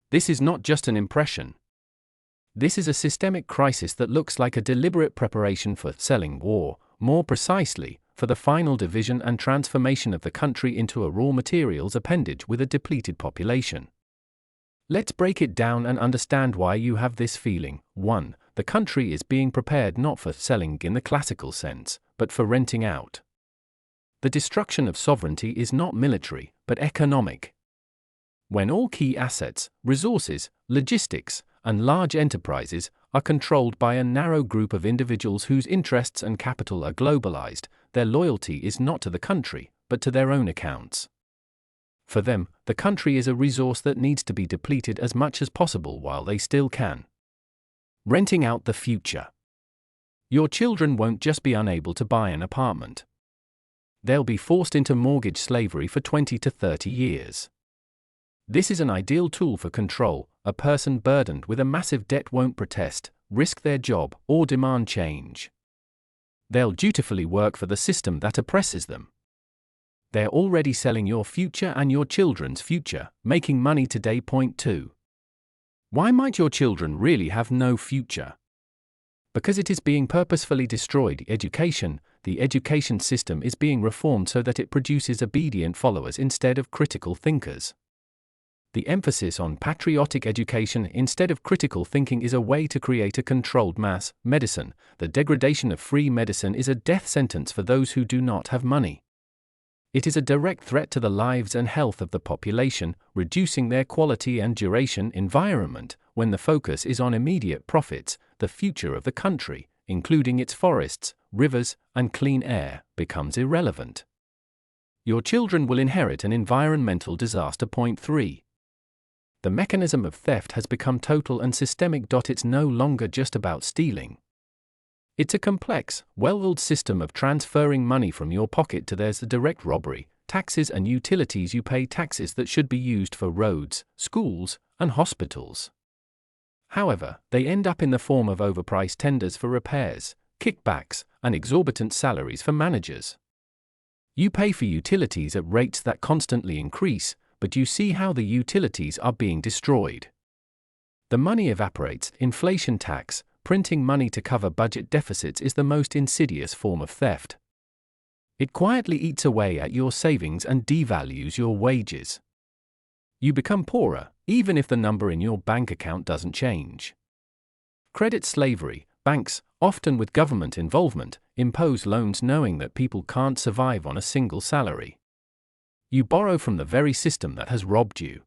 This is not just an impression. This is a systemic crisis that looks like a deliberate preparation for selling war, more precisely, for the final division and transformation of the country into a raw materials appendage with a depleted population. Let's break it down and understand why you have this feeling. 1. The country is being prepared not for selling in the classical sense, but for renting out. The destruction of sovereignty is not military, but economic. When all key assets, resources, logistics, and large enterprises are controlled by a narrow group of individuals whose interests and capital are globalized, their loyalty is not to the country, but to their own accounts. For them, the country is a resource that needs to be depleted as much as possible while they still can. Renting out the future. Your children won't just be unable to buy an apartment. They'll be forced into mortgage slavery for 20 to 30 years. This is an ideal tool for control. A person burdened with a massive debt won't protest, risk their job, or demand change. They'll dutifully work for the system that oppresses them. They're already selling your future and your children's future, making money today. Point 2. Why might your children really have no future? Because it is being purposefully destroyed. Education, the education system is being reformed so that it produces obedient followers instead of critical thinkers. The emphasis on patriotic education instead of critical thinking is a way to create a controlled mass medicine. The degradation of free medicine is a death sentence for those who do not have money. It is a direct threat to the lives and health of the population, reducing their quality and duration. Environment, when the focus is on immediate profits, the future of the country, including its forests, rivers, and clean air, becomes irrelevant. Your children will inherit an environmental disaster. Point 3. The mechanism of theft has become total and systemic. It's no longer just about stealing. It's a complex, well-oiled system of transferring money from your pocket to theirs. Direct robbery, taxes and utilities. You pay taxes that should be used for roads, schools, and hospitals. However, they end up in the form of overpriced tenders for repairs, kickbacks, and exorbitant salaries for managers. You pay for utilities at rates that constantly increase, but you see how the utilities are being destroyed. The money evaporates. Inflation tax, printing money to cover budget deficits, is the most insidious form of theft. It quietly eats away at your savings and devalues your wages. You become poorer, even if the number in your bank account doesn't change. Credit slavery, banks, often with government involvement, impose loans knowing that people can't survive on a single salary. You borrow from the very system that has robbed you.